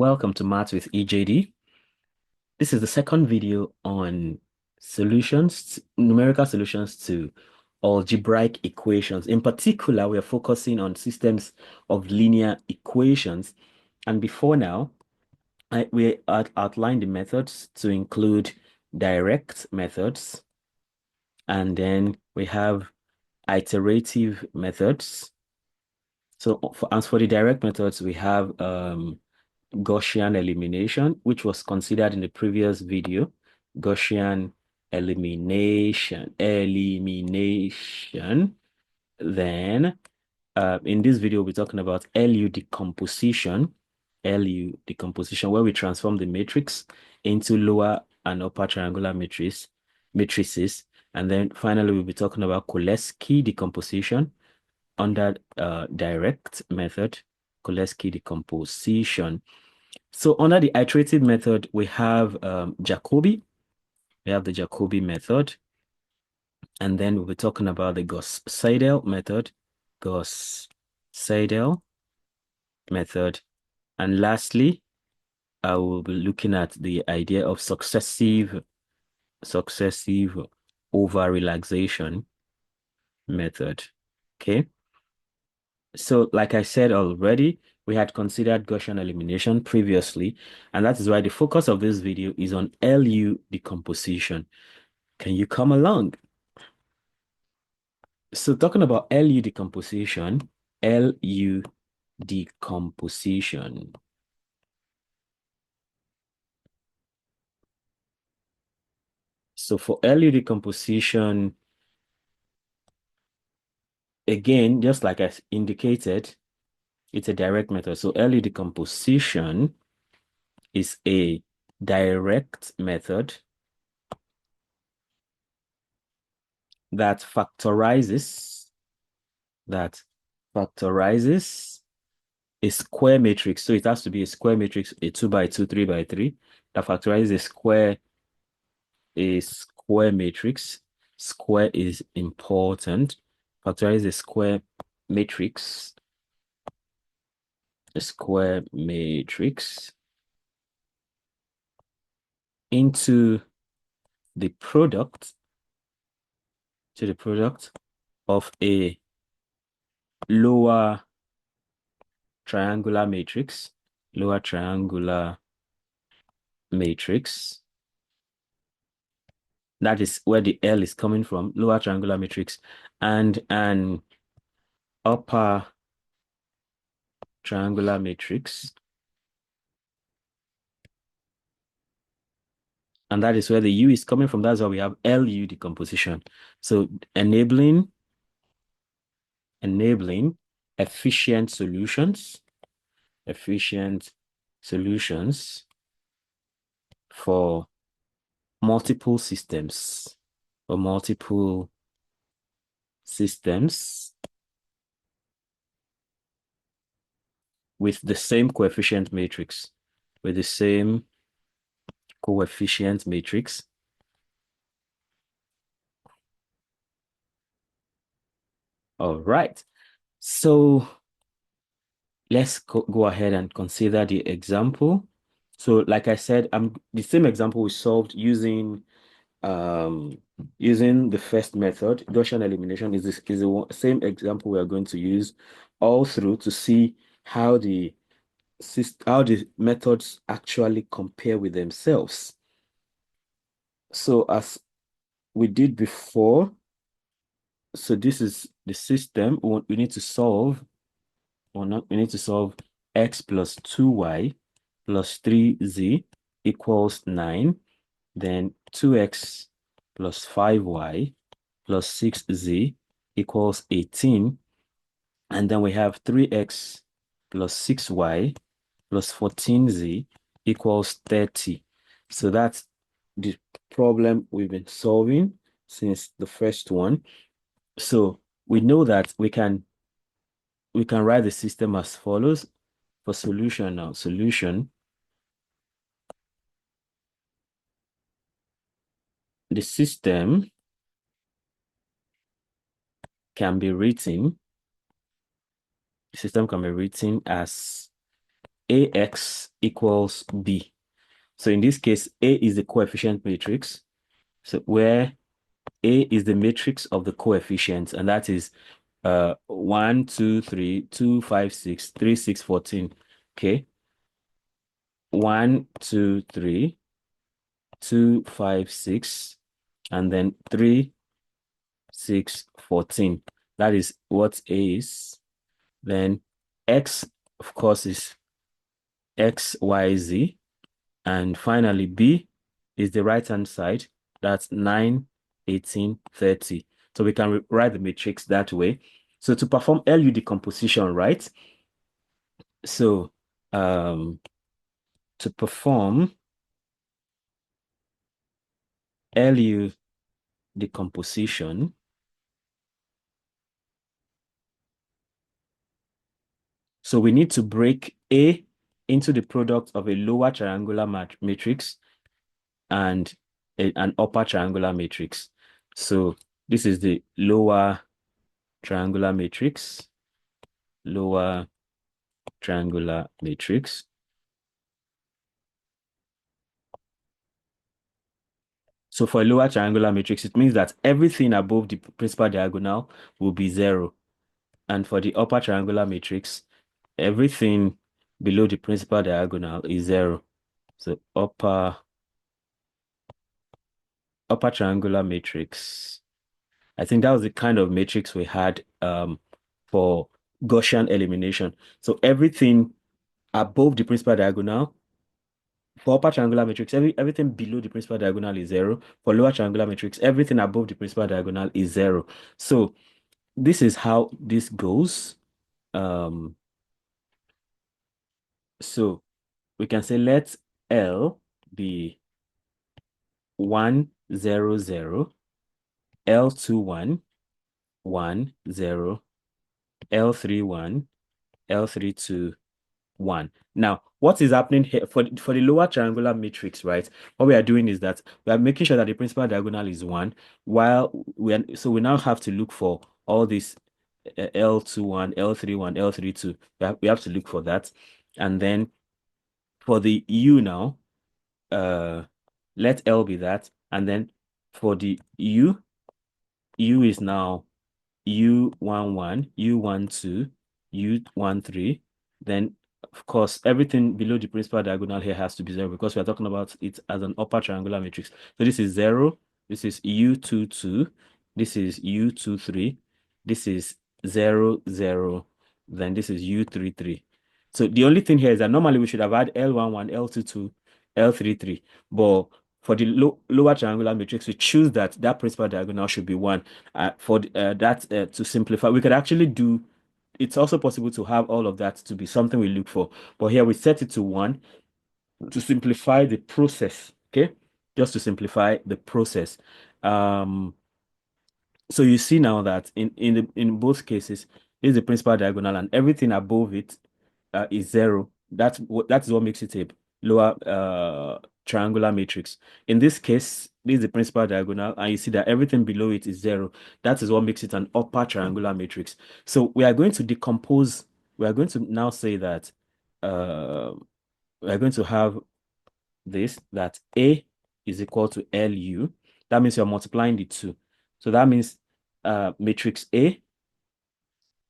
Welcome to Maths with EJD. This is the second video on numerical solutions to algebraic equations. In particular, we are focusing on systems of linear equations. And before now, we outlined the methods to include direct methods, and then we have iterative methods. So as for the direct methods, we have Gaussian elimination, which was considered in the previous video. Gaussian elimination. Then in this video, we're talking about LU decomposition. LU decomposition, where we transform the matrix into lower and upper triangular matrices. And then finally, we'll be talking about Cholesky decomposition under direct method, Cholesky decomposition. So under the iterative method, we have Jacobi. We have the Jacobi method. And then we'll be talking about the Gauss-Seidel method. Gauss-Seidel method. And lastly, I will be looking at the idea of successive over-relaxation method. Okay. So like I said already, we had considered Gaussian elimination previously, and that is why the focus of this video is on LU decomposition. Can you come along? So talking about LU decomposition, LU decomposition. So for LU decomposition, again, just like I indicated, it's a direct method. So LU decomposition is a direct method that factorizes a square matrix. So it has to be a square matrix, a 2 by 2, 3 by 3, that factorizes a square matrix. Square is important. Factorize a square matrix into the product of a lower triangular matrix, that is where the L is coming from, lower triangular matrix, and an upper triangular matrix. And that is where the U is coming from. That's why we have LU decomposition. So enabling efficient solutions for multiple systems, with the same coefficient matrix, All right. So let's go ahead and consider the example. So like I said, the same example we solved using the first method. Gaussian elimination is the same example we are going to use all through to see how the methods actually compare with themselves. So as we did before, so this is the system we need to solve. We need to solve x plus 2y plus 3z equals 9. Then 2x plus 5y plus 6z equals 18. And then we have 3x plus 6y plus 14z equals 30. So that's the problem we've been solving since the first one. So we know that we can write the system as follows. For solution now, the system can be written as AX equals B. So in this case, A is the coefficient matrix. So where A is the matrix of the coefficients, and that is 1, 2, 3, 2, 5, 6, 3, 6, 14. Okay. 1, 2, 3, 2, 5, 6, and then 3, 6, 14. That is what A is. Then X, of course, is X, Y, Z. And finally, B is the right-hand side. That's 9, 18, 30. So we can write the matrix that way. So to perform LU decomposition, right? So to perform LU decomposition, so we need to break A into the product of a lower triangular matrix and an upper triangular matrix. So this is the lower triangular matrix, lower triangular matrix. So for a lower triangular matrix, it means that everything above the principal diagonal will be 0. And for the upper triangular matrix, everything below the principal diagonal is 0. So upper triangular matrix. I think that was the kind of matrix we had for Gaussian elimination. So everything above the principal diagonal, for upper triangular matrix, everything below the principal diagonal is 0. For lower triangular matrix, everything above the principal diagonal is 0. So this is how this goes. So we can say let L be 1, 0, 0, L2, 1, 1, 0, L3, 1, L3, 2, 1. Now, what is happening here for the lower triangular matrix, right? What we are doing is that we are making sure that the principal diagonal is 1, while we now have to look for all these L2, 1, L3, 1, L3, 2. We have to look for that. And then for the U now, let L be that. And then for the U is now U11, U12, U13. Then, of course, everything below the principal diagonal here has to be 0 because we are talking about it as an upper triangular matrix. So this is 0. This is U22. This is U23. This is 0, 0. Then this is U33. So the only thing here is that normally we should have had L11, L22, L33. But for the lower triangular matrix, we choose that principal diagonal should be 1. To simplify, we could actually do, it's also possible to have all of that to be something we look for. But here we set it to 1 to simplify the process, okay? Just to simplify the process. So you see now that in both cases, this is the principal diagonal and everything above it is 0. That is what makes it a lower triangular matrix. In this case, this is the principal diagonal, and you see that everything below it is 0. That is what makes it an upper triangular matrix. So we are going to decompose. We are going to now say that we are going to have this, that A is equal to LU. That means you're multiplying the two. So that means matrix A.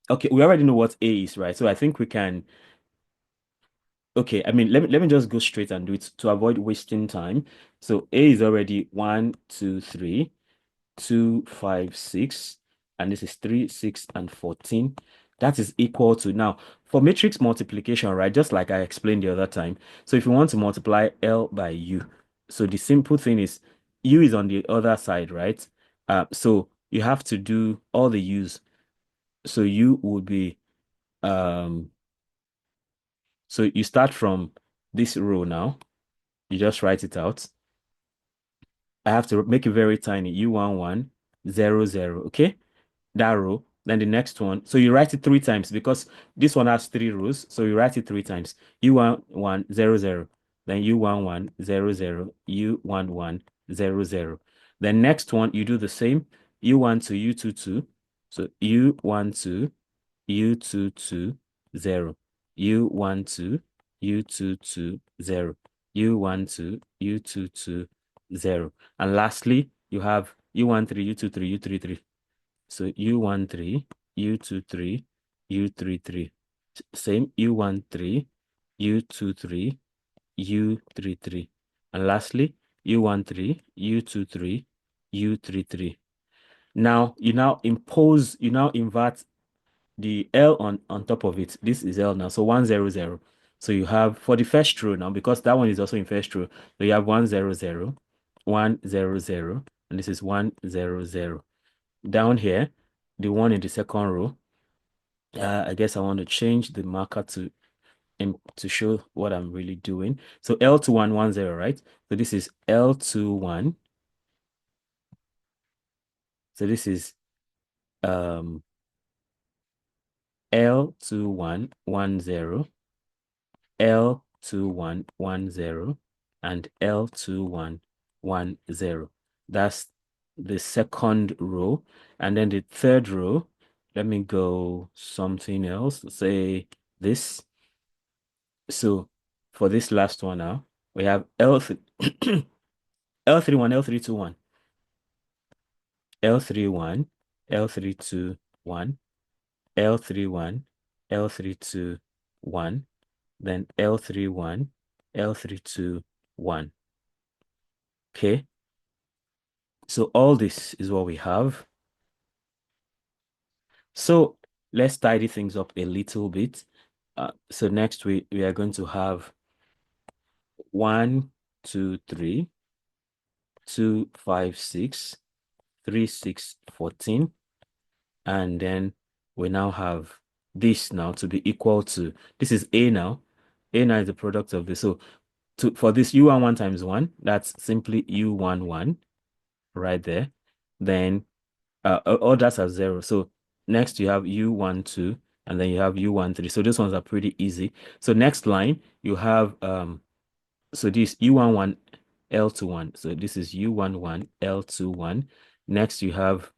Okay, we already know what A is, right? So I think we can. Okay, I mean, let me just go straight and do it to avoid wasting time. So A is already 1, 2, 3, 2, 5, 6, and this is 3, 6, and 14. That is equal to, now for matrix multiplication, right? Just like I explained the other time. So if you want to multiply L by U, so the simple thing is U is on the other side, right? So you have to do all the U's. So U would be so you start from this row now. You just write it out. I have to make it very tiny. U11, 0, 0. Okay? That row. Then the next one. So you write it 3 times because this one has 3 rows. So you write it 3 times. U11, 0, 0. Then U11, 0, 0. U11, 0, 0. Then next one, you do the same. U12, U22. So U12, U22, 0. U12, U22, 0. U12, U22, 0. And lastly, you have U13, U23, U33. So U13, U23, U33. Same U13, U23, U33. And lastly, U13, U23, U33. Now you now invert the L on top of it. This is L now. So 100. So you have for the first row now, because that one is also in first row. So you have 100, 100, and this is 100. Down here, the one in the second row. I guess I want to change the marker to show what I'm really doing. So L2110, right? So this is L21. So this is L2110, L2110, and L2110. That's the second row. And then the third row, let me go something else, say this. So for this last one now, we have L3, L31, L321, L31, L321, L31, L321, then L31, L321. Okay. So all this is what we have. So let's tidy things up a little bit. So next we are going to have 1, 2, 3, 2, 5, 6, 3, 6, 14. And then we now have this now to be equal to, this is A now. A now is the product of this. So for this U11 times 1, that's simply U11 right there. Then all that's at 0. So next you have U12 and then you have U13. So these ones are pretty easy. So next line you have so this U11 L21. So this is U11 L21. Next you have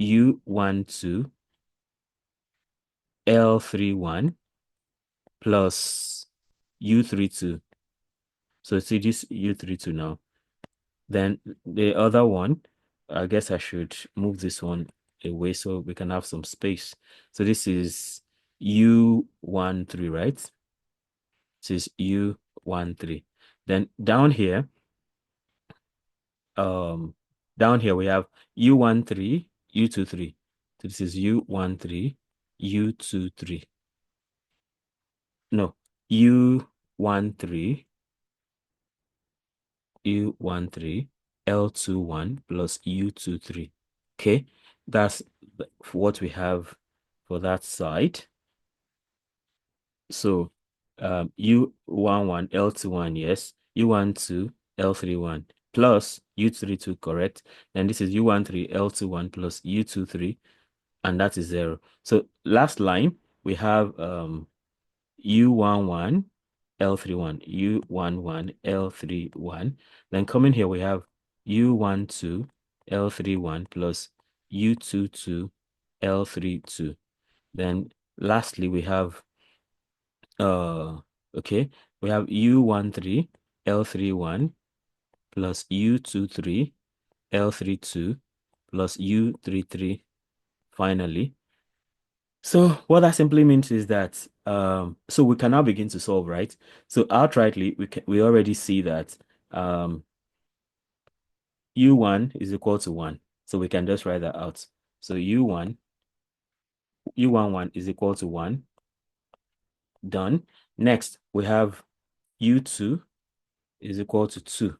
U12 L31 plus U32. So see this U32 now. Then the other one, I guess I should move this one away so we can have some space. So this is U13, right? This is U13. Then down here we have U13, U23. So this is U13, U23. No, U13, U13, L21 plus U23. Okay, that's what we have for that side. So U11, L21, yes. U12, L31 plus U32, correct. And this is U13, L21 plus U23, and that is 0. So last line, we have U11, L31, U11, L31. Then coming here, we have U12, L31 plus U22, L32. Then lastly, we have okay, we have U13, L31 plus U23, L32 plus U33 finally. So what that simply means is that so we can now begin to solve, right? So outrightly we already see that U1 is equal to 1. So we can just write that out. So U11 is equal to 1. Done. Next, we have U2 is equal to 2.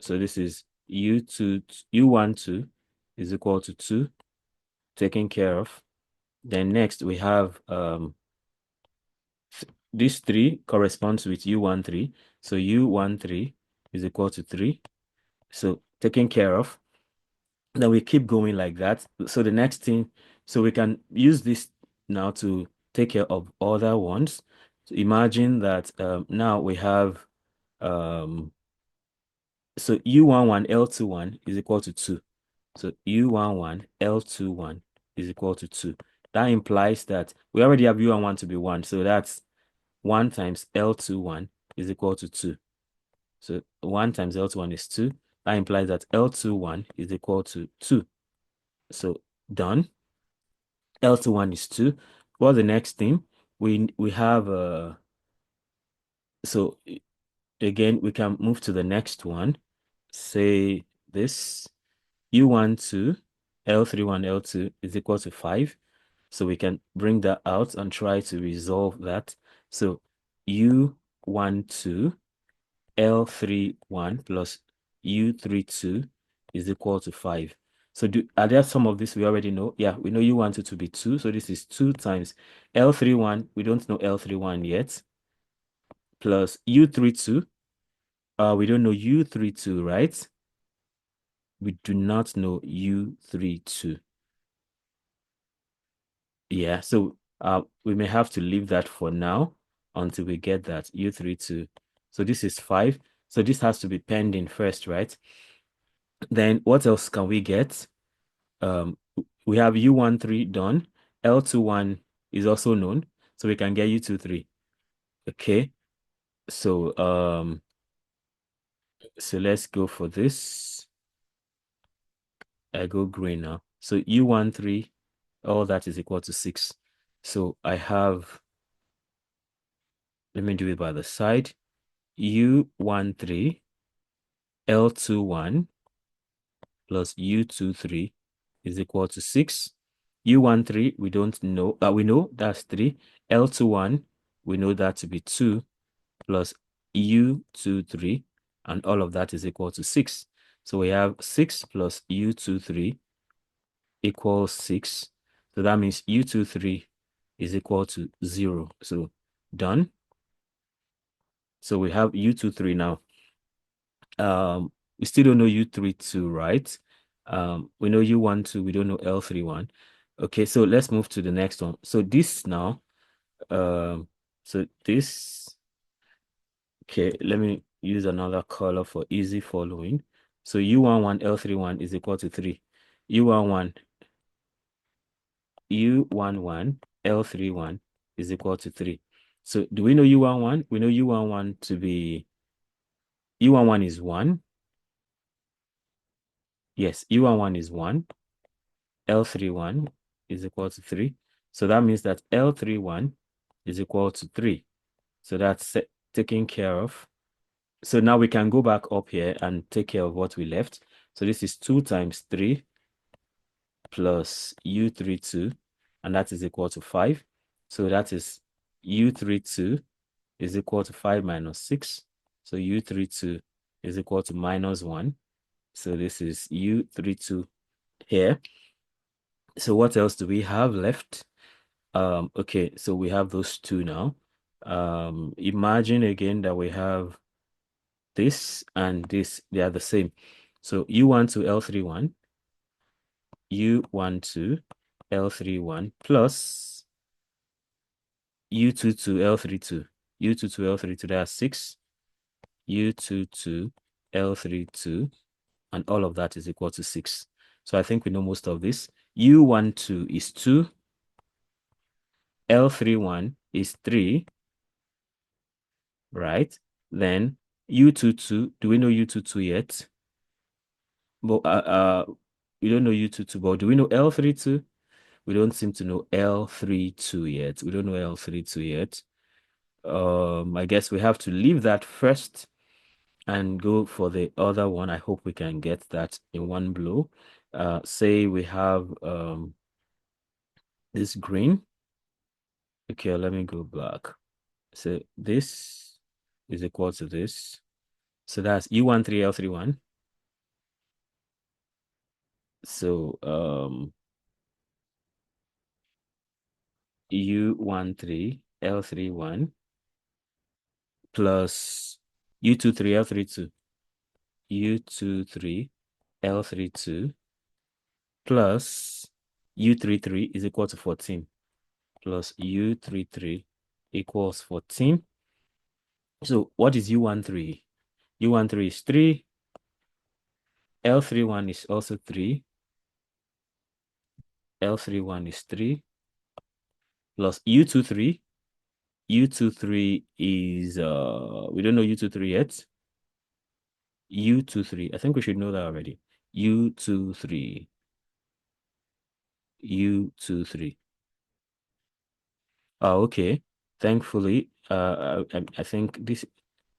So this is U12 is equal to 2, taken care of. Then next we have this 3 corresponds with U13. So U13 is equal to 3. So taken care of. Then we keep going like that. So the next thing, so we can use this now to take care of other ones. So imagine that now we have so U11 L21 is equal to 2. So U11 L21 is equal to 2. That implies that we already have U11 to be 1. So that's 1 times L21 is equal to 2. So 1 times L21 is 2. That implies that L21 is equal to 2. So done. L21 is 2. What's the next thing? We have so again we can move to the next one. Say this U12 L31 L2 is equal to 5. So we can bring that out and try to resolve that. So U12 L31 plus U32 is equal to 5. So are there some of this we already know? Yeah, we know U12 to be 2. So this is 2 times L31. We don't know L31 yet. Plus U32. We don't know U32, right? We do not know U32. Yeah, so we may have to leave that for now until we get that U32. So this is 5. So this has to be pending first, right? Then what else can we get? We have U13 done. L21 is also known. So we can get U23. Okay. So let's go for this. I go green now. So U13, all that is equal to 6. So I have, let me do it by the side. U13 L21 plus U23 is equal to 6. U13, we don't know. We know that's 3. L21, we know that to be 2 plus U23, and all of that is equal to 6. So we have 6 plus U23 equals 6. So that means U23 is equal to 0. So done. So we have U23 now. We still don't know U32, right? We know U12, we don't know L31. Okay, so let's move to the next one. So this now, so this, okay, let me use another color for easy following. So U11, L31 is equal to 3. U11, L31 is equal to 3. So do we know U11? We know U11 to be, U11 is 1. Yes, U11 is 1. L31 is equal to 3. So that means that L31 is equal to 3. So that's taken care of. So now we can go back up here and take care of what we left. So this is 2 times 3 plus U32, and that is equal to 5. So that is U32 is equal to 5 minus 6. So U32 is equal to minus 1. So this is U32 here. So what else do we have left? Okay, so we have those two now. Imagine again that we have this and this, they are the same. So U12 L31, U12 L31 plus U22 L32, U22 L32, that's 6, U22 L32, and all of that is equal to 6. So I think we know most of this. U12 is 2, L31 is 3, right? Then U22, do we know U22 yet? But we don't know U22, but do we know L32? We don't seem to know L32 yet. We don't know L32 yet. I guess we have to leave that first and go for the other one. I hope we can get that in one blow. Say we have this green. Okay, let me go back. So this is equal to this. So that's U13 L31. So U13 L31 plus U23 L32. U23 L32 plus U33 is equal to 14 plus U33 equals 14. So what is U13? U13 is 3. L31 is also 3. L31 is 3 plus U23. U23 is we don't know U23 yet. U23. I think we should know that already. U23. U23. Oh, okay. Thankfully, I think this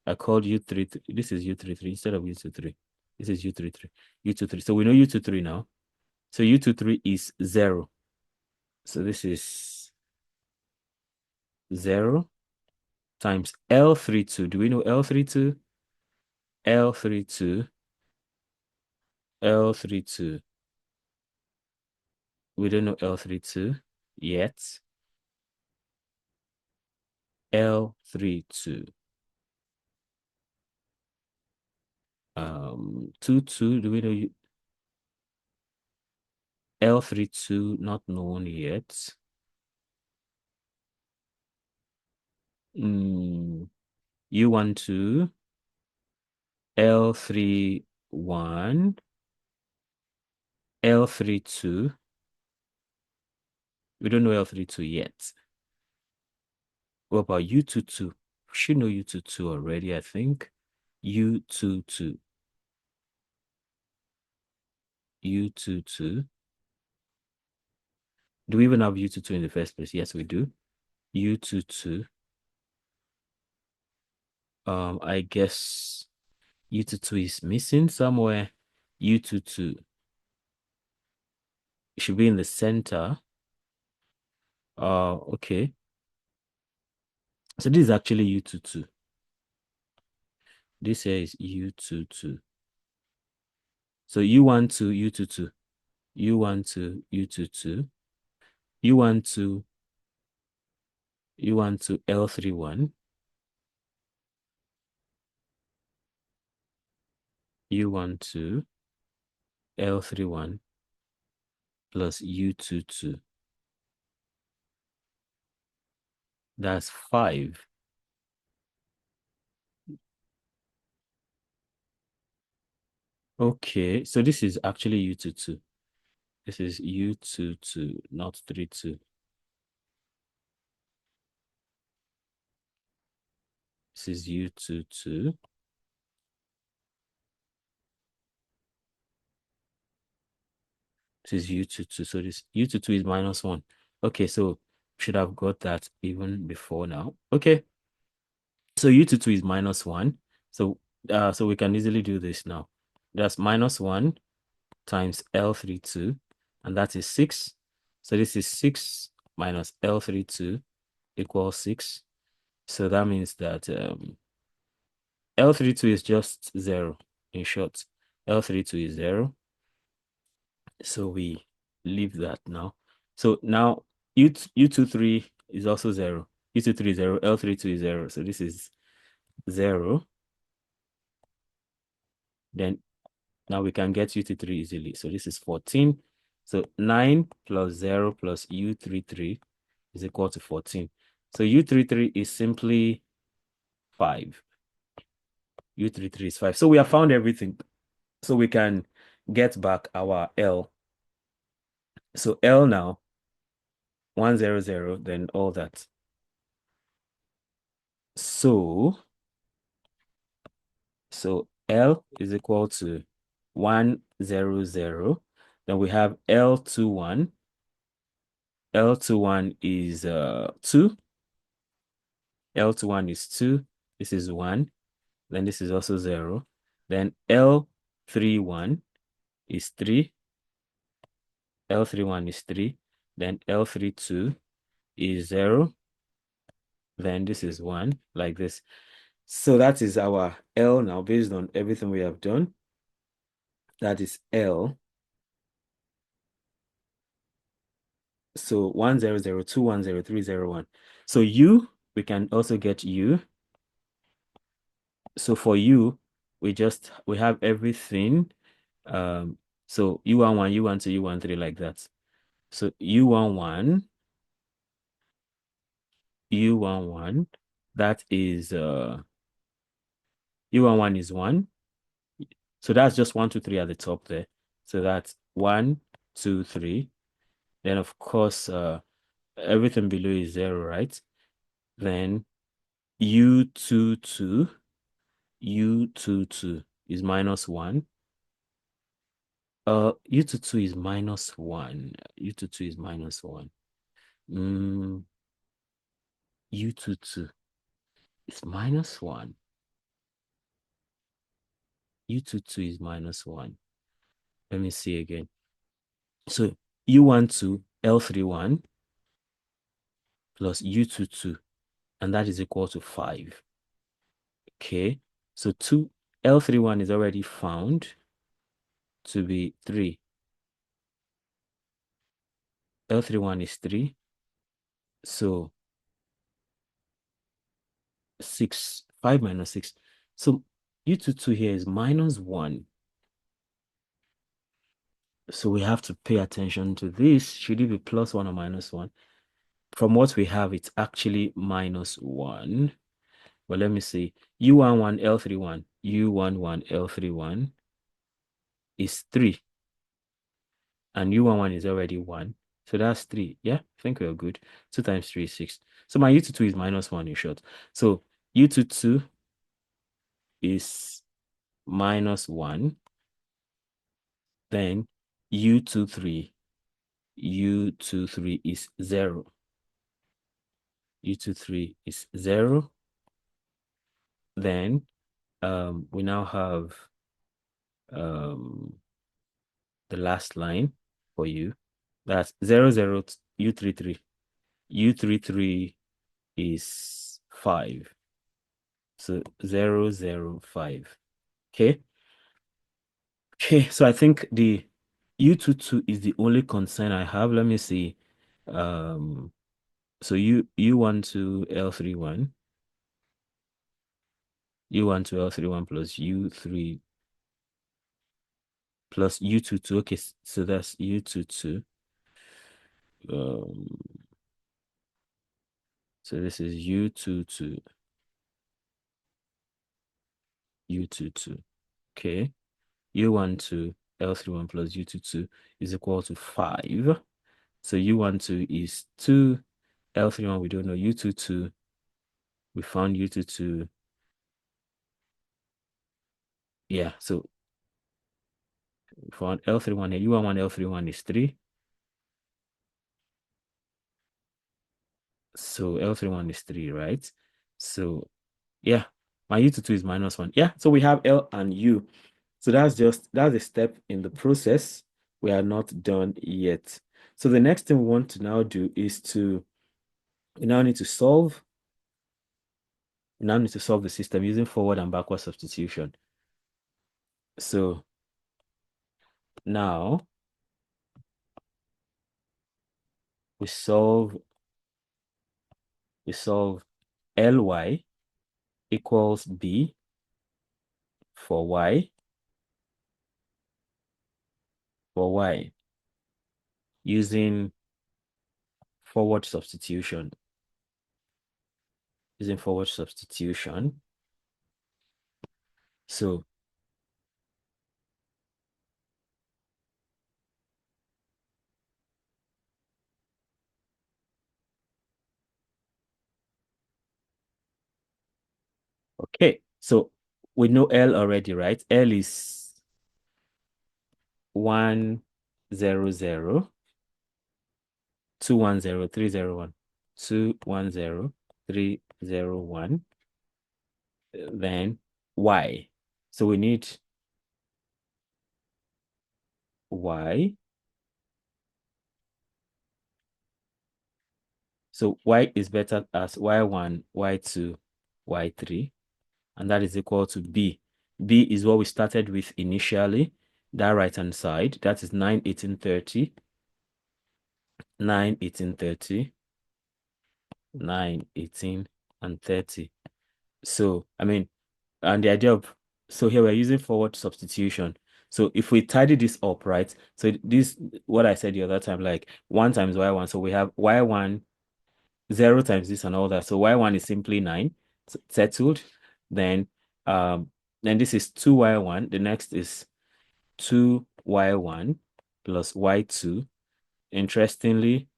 I called U3. This is U33 instead of U23. This is U33. U23. So we know U23 now. So U23 is 0. So this is 0 times L32. Do we know L32? L32. L32. We don't know L32 yet. L32. 22. Do we know L32 not known yet? U12, L31, L32. We don't know L32 yet. What about U22? We should know U22 already, I think. U22. U22. Do we even have U22 in the first place? Yes, we do. U22. I guess U22 is missing somewhere. U22. It should be in the center. Okay. So this is actually U22. This here is U22. So U12, U22. U12, U22. U12, U12, L31. U12, L31 plus U22. That's 5. Okay, so this is actually U22. This is U22, not 32. This is U22. This is U22. So this U22 is -1. Okay, so should have got that even before now. Okay. So U22 is -1. So we can easily do this now. That's -1 times L32, and that is 6. So this is 6 minus L32 equals 6. So that means that L32 is just 0. In short, L32 is 0. So we leave that now. So now U23 is also 0. U23 is 0. L32 is 0. So this is 0. Then now we can get U23 easily. So this is 14. So 9 plus 0 plus U33 is equal to 14. So U33 is simply 5. U33 is 5. So we have found everything. So we can get back our L. So L now, 100, then all that. So L is equal to 100. Then we have L21. L21 is 2. L21 is 2. This is 1. Then this is also 0. Then L31 is 3. L31 is 3. Then L32 is 0. Then this is 1, like this. So that is our L now, based on everything we have done. That is L. So 100, 210, 301. So U, we can also get U. So for U, we have everything. So U11, U12, U13, like that. So U11, U11, that is U11 is 1. So that's just 1, 2, 3 at the top there. So that's 1, 2, 3. Then of course everything below is 0, right? Then U22 is minus 1. U22 is minus 1. U22 is minus 1. U22 is minus 1. U22 is minus 1. Let me see again. So U12 L31 plus U22, and that is equal to 5. Okay, so L31 is already found to be 3. L31 is 3. So 6, 5 minus 6. So U22 here is minus 1. So we have to pay attention to this. Should it be plus 1 or minus 1? From what we have, it's actually minus 1. Well, let me see. U11 L31. U11 L31 is 3. And U11 is already 1. So that's 3. Yeah, I think we're good. 2 times 3 is 6. So my U22 is minus 1 in short. So U22 is minus 1. Then U23 is 0. U23 is 0. Then we now have the last line for you. That's 0, 0, U33. U33 is 5. So 0, 0, 5. Okay. Okay, so I think the U22 is the only concern I have. Let me see. So U12 L31. U12 L31 plus U3 plus U22. Okay, so that's U22. So this is U22. U22. Okay. U12 L31 plus U22 is equal to 5. So U12 is 2. L31 we don't know. U22, we found U22. Yeah, so we found L31 here. U11 L31 is 3. So L31 is 3, right? So yeah, my U22 is minus 1. Yeah, so we have L and U. So that's a step in the process. We are not done yet. So the next thing we want to now do is we now need to solve the system using forward and backward substitution. So now we solve Ly equals B for y using forward substitution. So okay, so we know L already, right? L is 1, 0, 0, 2, 1, 0, 3, 0, 1, 2, 1, 0, 3, 0, 1. Then y. So we need y. So y is better as y1, y2, y3, and that is equal to b. B is what we started with initially, that right-hand side. That is 9, 18, 30. 9, 18, 30. 9, 18, and 30. So, I mean, and the idea of, so here we're using forward substitution. So if we tidy this up, right? So this, what I said the other time, like 1 times y1. So we have y1, 0 times this and all that. So y1 is simply 9, settled. Then this is 2y1. The next is 2y1 plus y2. Interestingly,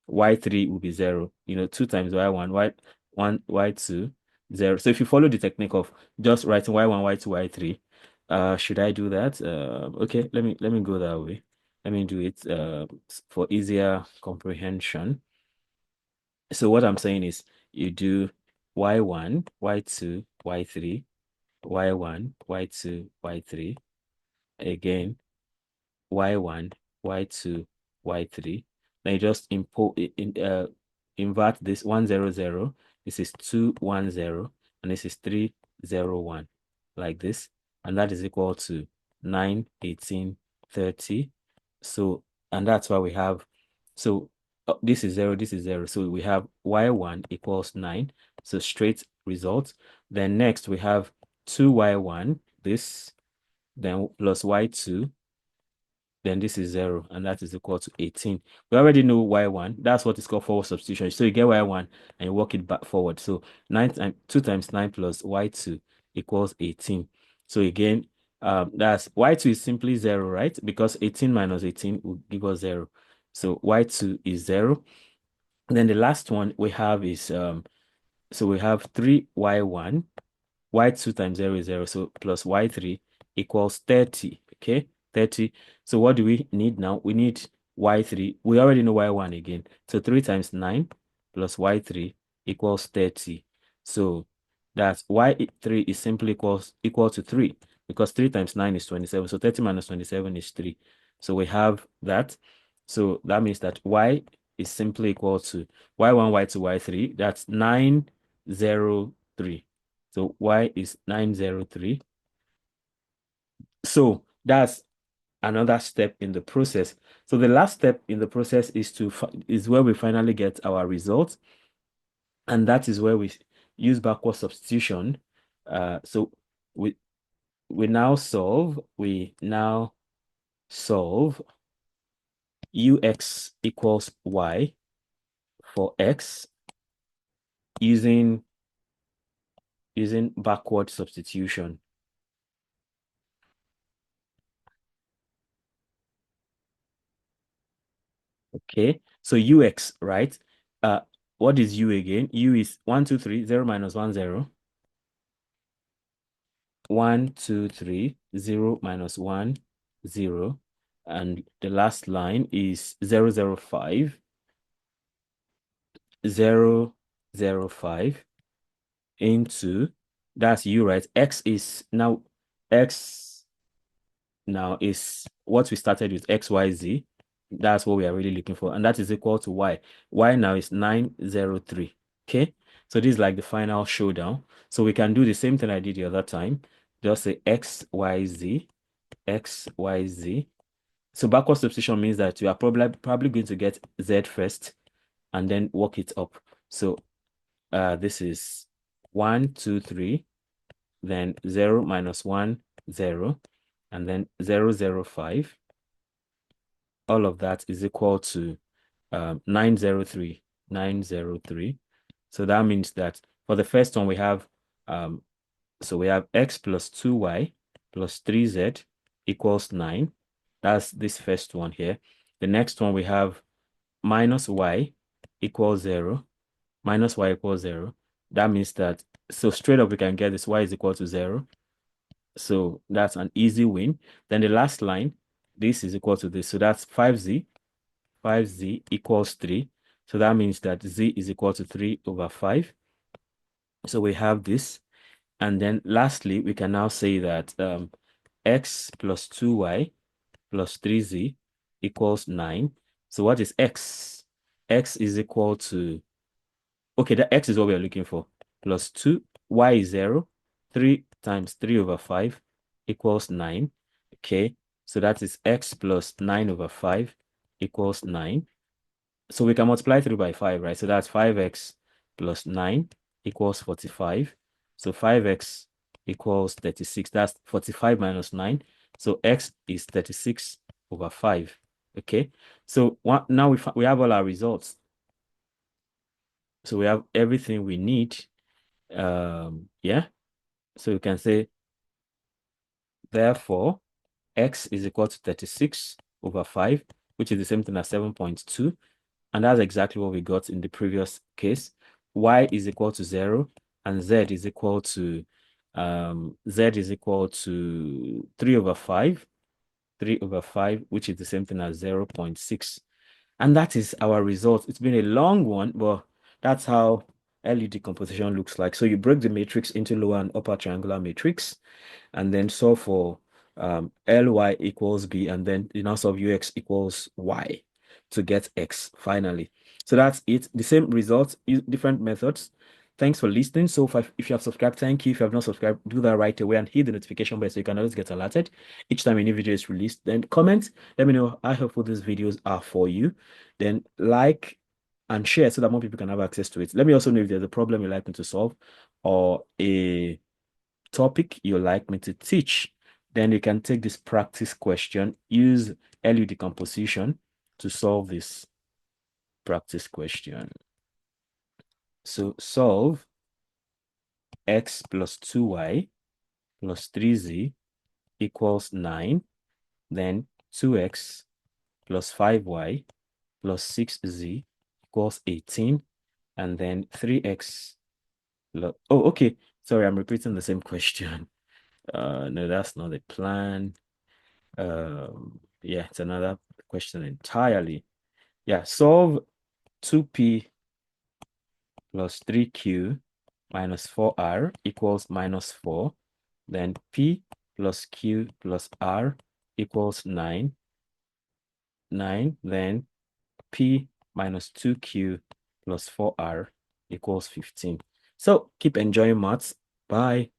y3 will be 0. 2 times y1, y1, y2, 0. So if you follow the technique of just writing y1, y2, y3, should I do that? Okay, let me go that way. Let me do it for easier comprehension. So what I'm saying is you do y1, y2, y3, y1, y2, y3, again, y1, y2, y3. Then you just invert this 1, 0, 0. This is 2, 1, 0. And this is 3, 0, 1. Like this. And that is equal to 9, 18, 30. So, and that's why we have, so this is 0, this is 0. So we have y1 equals 9. So straight result. Then next we have 2y1, this, then plus y2, then this is 0, and that is equal to 18. We already know y1. That's what is called forward substitution. So you get y1 and you work it back forward. So 2 times 9 plus y2 equals 18. So again, that's y2 is simply 0, right? Because 18 minus 18 will give us 0. So y2 is 0. And then the last one we have is, so we have 3y1. Y2 times 0 is 0. So plus y3 equals 30. Okay, 30. So what do we need now? We need y3. We already know y1 again. So 3 times 9 plus y3 equals 30. So that's y3 is simply equal to 3, because 3 times 9 is 27. So 30 minus 27 is 3. So we have that. So that means that y is simply equal to y1, y2, y3. That's 903. So y is 903. So that's another step in the process. So the last step in the process is where we finally get our result, and that is where we use backward substitution. So we now solve. Ux equals y for x using backward substitution. Okay, so ux, right? What is u again? U is 1, 2, 3, 0 minus 1, 0. 1, 2, 3, 0 minus 1, 0. And the last line is 0, 0, 5. 0, 0, 5 into, that's u, right? X now is what we started with, x, y, z. That's what we are really looking for. And that is equal to y. Y now is 903. Okay. So this is like the final showdown. So we can do the same thing I did the other time. Just say x, y, z, x, y, z. So backward substitution means that you are probably going to get z first and then work it up. So this is 1, 2, 3, then 0 minus 1, 0, and then 0, 0, 5. All of that is equal to 903. 903. So that means that for the first one we have so we have x plus 2y plus 3z equals 9. That's this first one here. The next one we have minus y equals 0. Minus y equals 0. That means that, so straight up we can get this y is equal to 0. So that's an easy win. Then the last line, this is equal to this. So that's 5z. 5z equals 3. So that means that z is equal to 3 over 5. So we have this. And then lastly, we can now say that x plus 2y plus 3z equals 9. So what is x? X is equal to, okay, the x is what we are looking for. Plus 2, y is 0. 3 times 3 over 5 equals 9. Okay, so that is x plus 9 over 5 equals 9. So we can multiply 3 by 5, right? So that's 5x plus 9 equals 45. So 5x equals 36. That's 45 minus 9. So x is 36 over 5. Okay. So now we have all our results. So we have everything we need. Yeah. So we can say, therefore, x is equal to 36 over 5, which is the same thing as 7.2. And that's exactly what we got in the previous case. Y is equal to 0 and Z is equal to 3 over 5, 3 over 5, which is the same thing as 0.6. And that is our result. It's been a long one, but that's how LU decomposition looks like. So you break the matrix into lower and upper triangular matrix, and then solve for Ly equals B, and then you now solve Ux equals Y to get X finally. So that's it. The same results, different methods. Thanks for listening. So if you have subscribed, thank you. If you have not subscribed, do that right away and hit the notification bell so you can always get alerted each time a new video is released. Then comment, let me know how helpful these videos are for you. Then like and share so that more people can have access to it. Let me also know if there's a problem you'd like me to solve or a topic you like me to teach. Then you can take this practice question, use LU decomposition to solve this practice question. So solve x plus 2y plus 3z equals 9. Then 2x plus 5y plus 6z equals 18. And then 3x plus, oh, okay. Sorry, I'm repeating the same question. No, that's not the plan. Yeah, it's another question entirely. Yeah, solve 2p plus 3q minus 4r equals minus 4. Then p plus q plus r equals 9. 9. Then p minus 2q plus 4r equals 15. So keep enjoying maths. Bye.